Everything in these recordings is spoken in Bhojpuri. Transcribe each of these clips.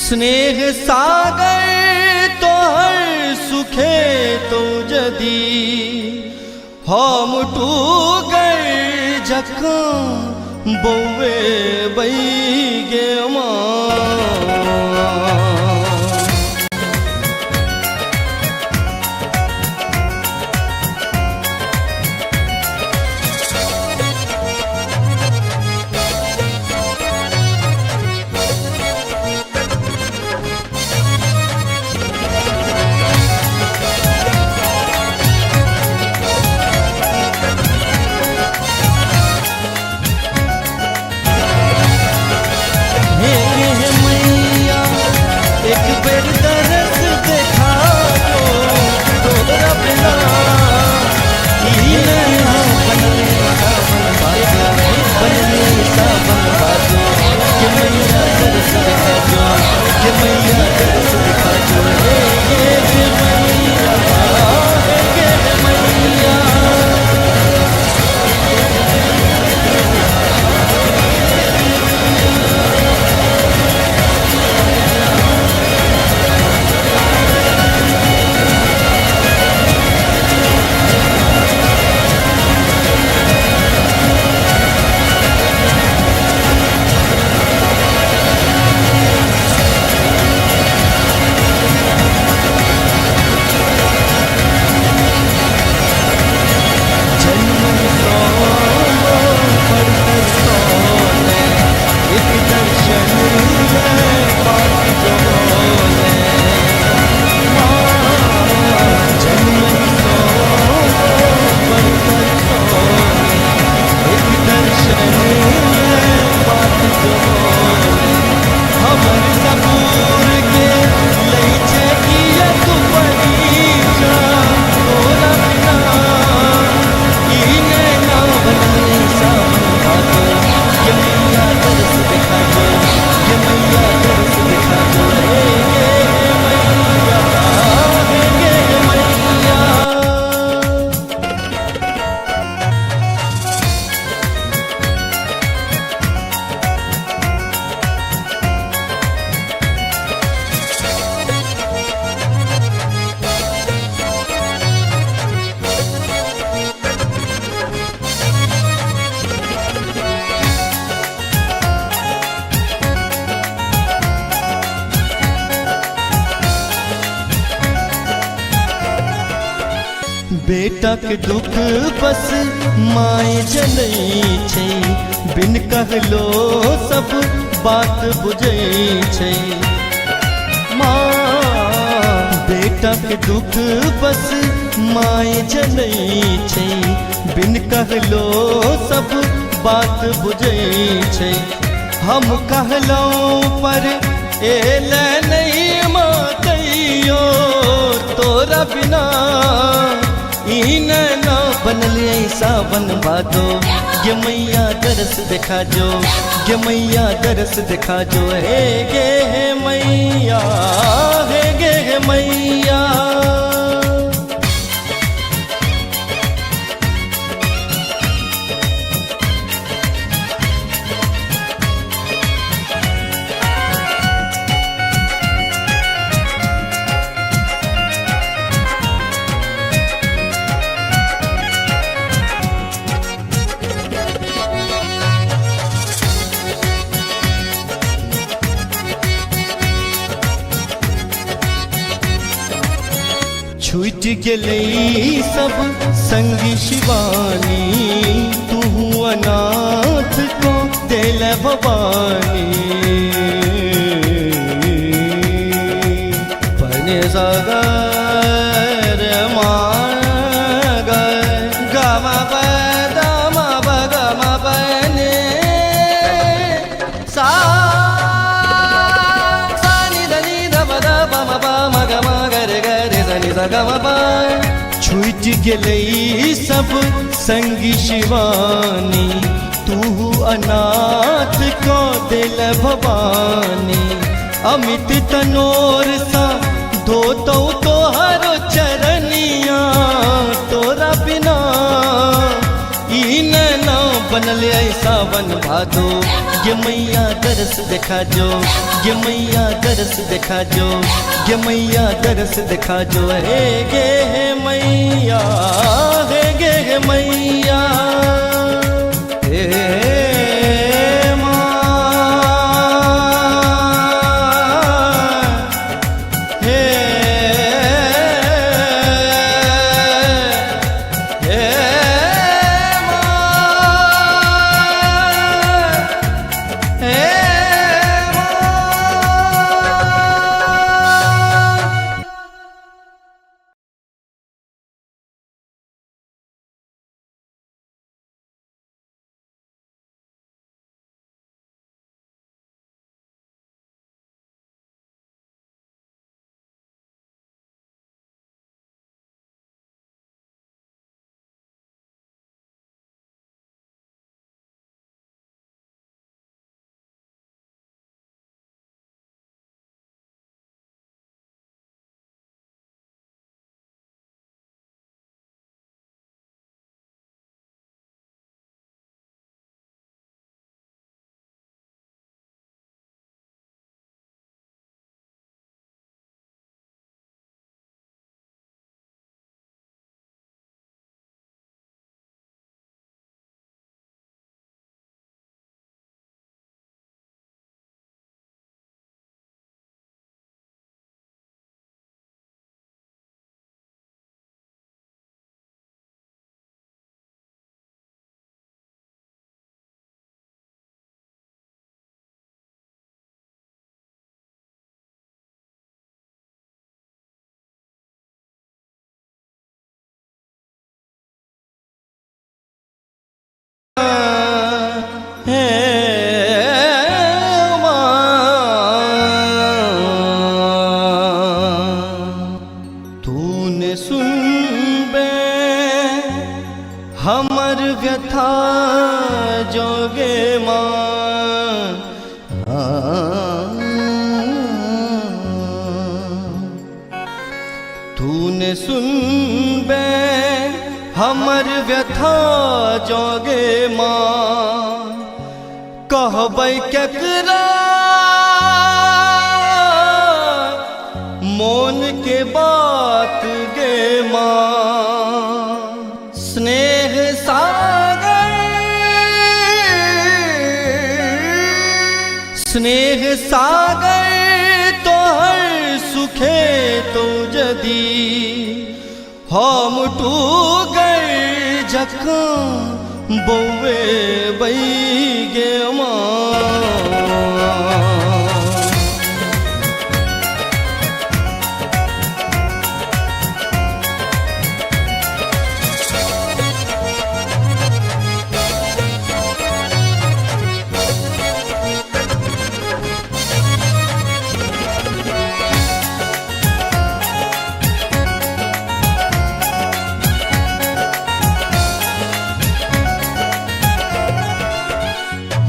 स्नेह सागर तोहर सुखे तो जदी हम टूगर जखम बौवे बैगे माँ। बेटा के दुख बस माए जनई छै, बिन कहलो सब बात बुझै छै। माँ बेटा के दुख बस माए जनई छै, बिन कहलो सब बात बुझै छै। हम कहलो पर एल नहीं मातैयो तोरा बिना ना बनल ऐसा बनवा दो। ये मैया दरस दिखा जो, ये मैया दरस दिखा जो। हे गे हे मैया, हे गे हे मैया। छूट गेलई सब संगी शिवानी, तू अनाथ को दिल भवानी। पने सागर माग गमा पदमा बगमा पने सा नी धनी धम धम पम गमा गर गर धनी सगमा। छूट गेलई सब संगी शिवानी, तू अनाथ को दिल भवानी। अमित तनोर सा धोतो तोहर चरनिया, तोरा बिना ई न बनल ऐसा वन भादो ये मैया दरस दिखा जो ये मैया दरस दिखा जो ये मैया दरस दिखा जो हे गे हे मैया हे गे हे मैया हे हमर व्यथा जोगे मां तूने सुन बे हमर व्यथा जोगे मां कहबै केकरा मोन के बात गे मां स्नेह सागर स्नेह सागर तोहर सुखे तो जदी हम टू गए जखम बौवे बैगे मां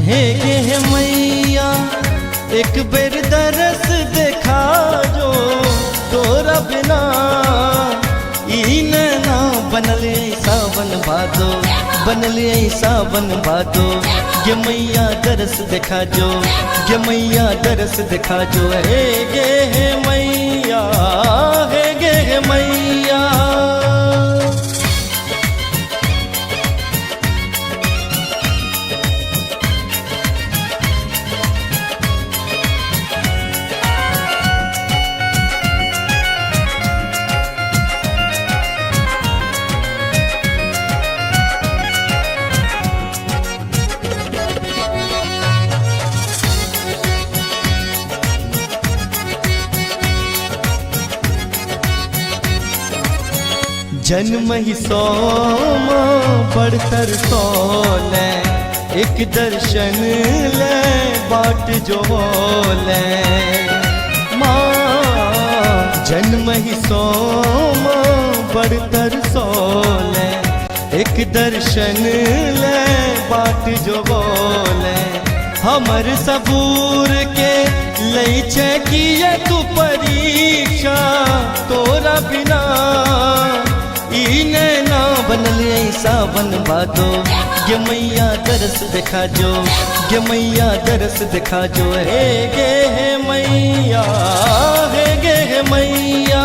हे गे मैया एक बेर दरस देखा जो तोरा बिना ई नैना बनल सावन भादो बनल सावन भादो ये मैया दरस देखा जो ये मैया दरस देखा जो हे गे हे मैया हे गे हे मैया जन्म ही सोमा बढ़तर सोले एक दर्शन ले बाट जो ले माँ जन्म ही सोमा बढ़तर सोले एक दर्शन ले बाट जो बोले हमर सबूर के लई किए तू परीक्षा तोरा बिना ई नैना बनल ऐसा बन भादो गे मैया दरस दिखा जो गे मैया दरस दिखा जो हे गे हे मैया हे गे हे मैया।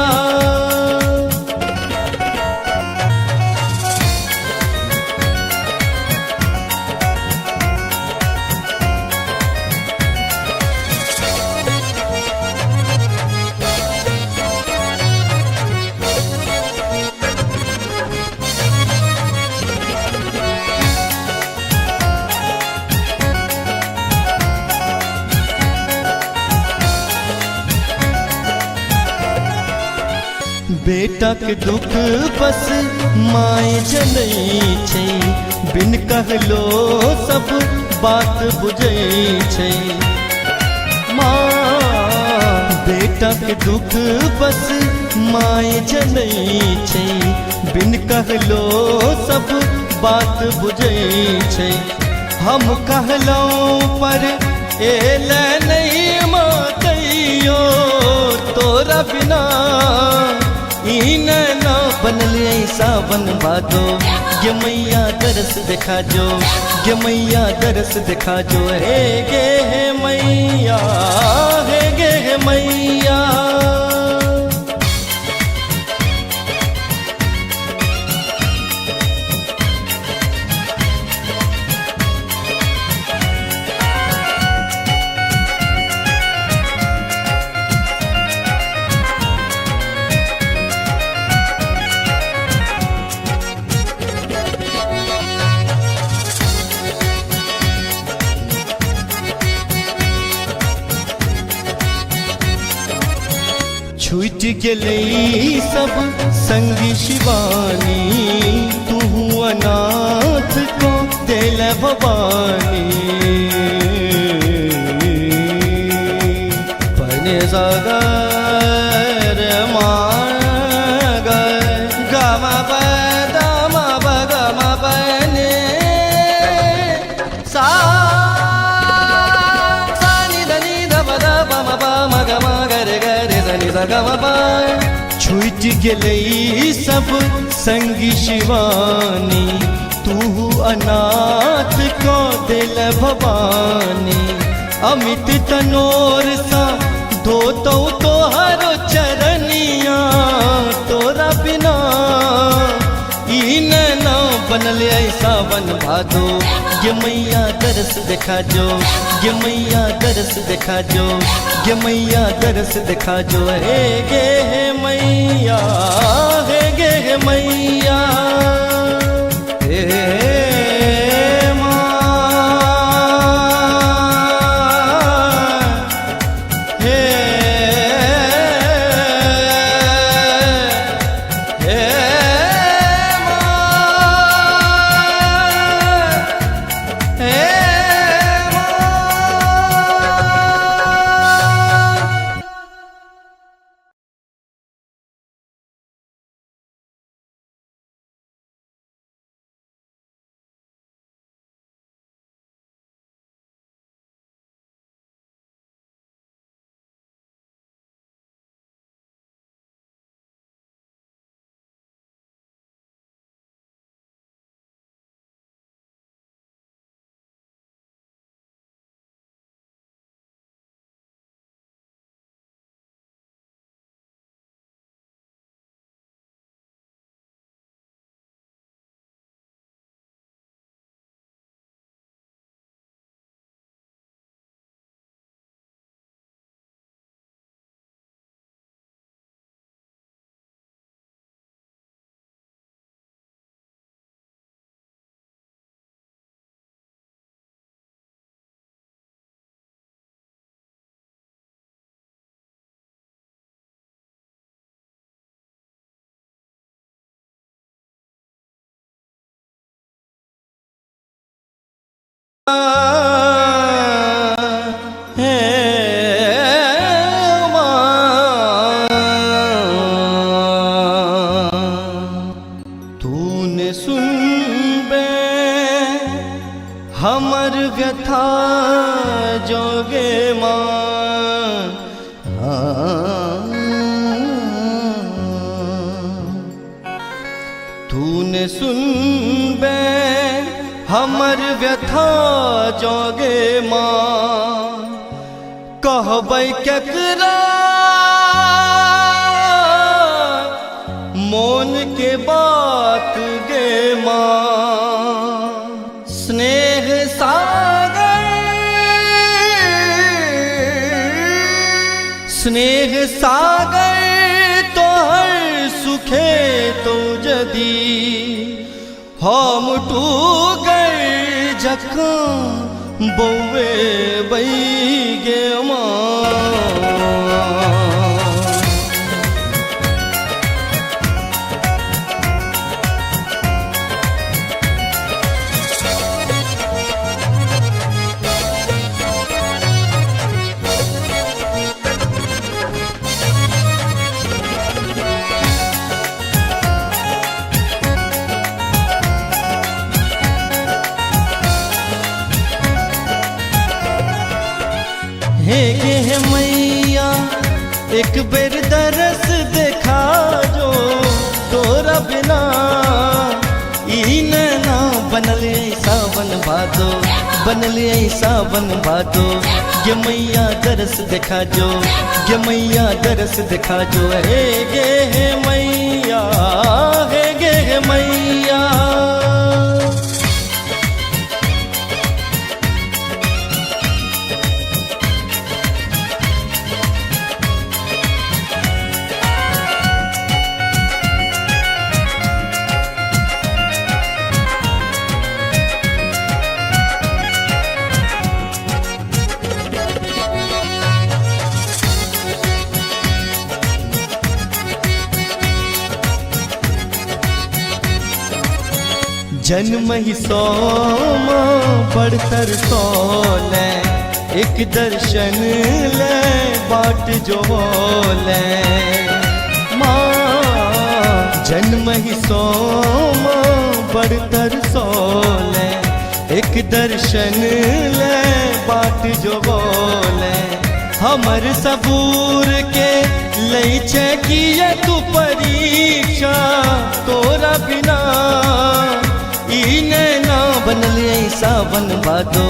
बेटा के दुख बस माय जनई छै बिन कहलो सब बात बुझै छै माँ। बेटा के दुख बस माय जनई छै बिन कहलो सब बात बुझै छै। हम कहलौं पर एले नहीं मातैयो तोरा बिना ई नैना बनल ऐसा बन भादो गे मैया दरस दिखा जो गे मैया दरस दिखा जो हे गे हे मैया हे गे हे मैया। छूट गेलै सब संगी शिवानी तू अनाथ को दिल भवानी। पने सागर माग गमा पदमा बगमा पने सा नी धनी धम धम म गमा गर गर धनी सगमा। छूट गेलै सब संगी शिवानी तू अनाथ को दिल भवानी। अमित तनोर सा धोतौ तोहरो चरनिया तोरा बिना ई नैना बनल ऐसा बन भादो गे मैया दरस दिखा जो गे मैया दरस दिखा जो गे मैया दरस दिखा जो हे गे हे मैया हे गे हे मैया। सुनबे हमर व्यथा जोगे माँ कहबै केकरा मोन के बात गे माँ स्नेह सागर तोहर सुखे तो जदी हम टू गए जखम बौवे बैगे माँ हे गे मैया एक बेर दरस देखा जो तोरा बिना ई नैना बनल सावन भादो बनल सावन भादो ये मैया दरस देखा जो ये मैया दरस देखा जो हे गे मैया हे गे मैया जन्म ही सोम बढ़तर सोले एक दर्शन ले बाट जो ले माँ जन्म ही सोम बढ़तर सोले एक दर्शन ले बाट जो ले हमर सबूर के लई छे किए तू परीक्षा तोरा बिना ई नैना बनल सावन भादो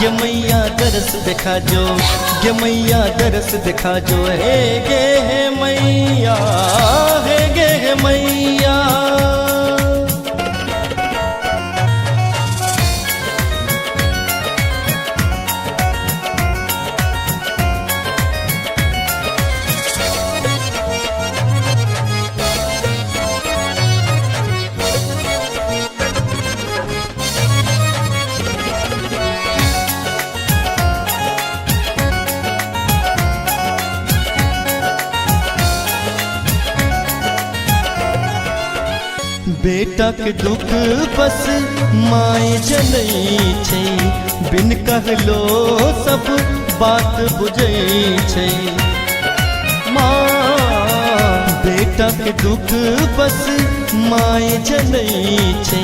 ये मैया दरस देखा जो ये मैया दरस देखा जो हे गे मैया हे गे मैया बेटा के दुख बस माय जनई छै बिन कहलो सब बात बुझै छै माँ बेटा के दुख बस माय जनई छै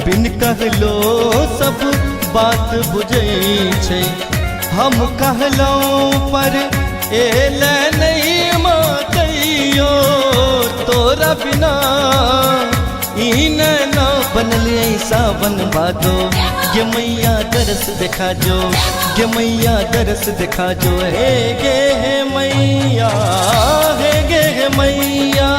बिन कहलो सब बात बुझै छै हम कहलौं पर एले नहीं मातैयो तोरा बिना ई नैना बनल सावन भादो ये मैया दरस देखा जो ये मैया दरस देखा जो हे गे मैया हे गे मैया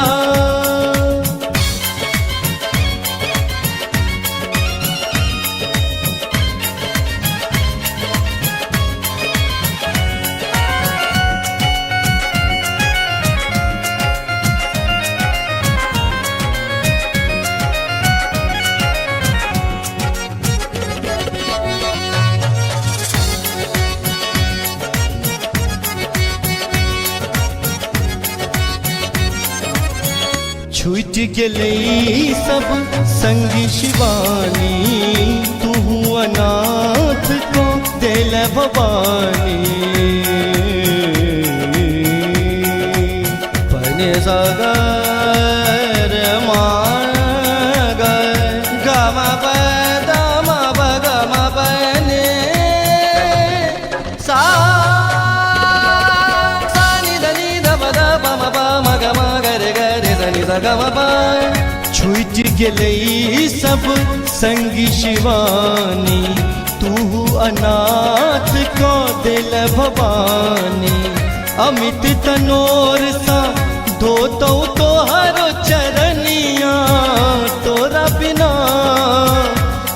छूट गेलै सब संगी शिवानी तू अनाथ को दिल भवानी पने सागर माग गमा पदमा बगमा पने सा सानी धनी धम ध पम प मग म गरे गरे सनि स गम प छूट गेलई सब संगी शिवानी, तू अनाथ को दिल भवानी। अमित तनोर सा धोतो तोहरो चरनिया, तोरा बिना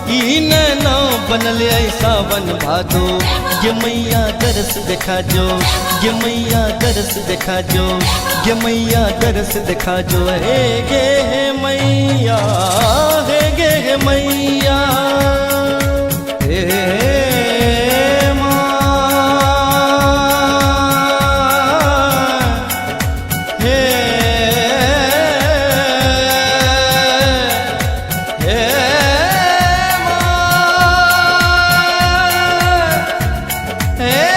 ई नैना बनल ऐसा बन भादो। ये मैया दरस दिखा जो, ये मैया दरस दिखा जो, ये मैया दरस दिखा जो। हे गे हे मैया, हे गे हे मैया, हे Hey!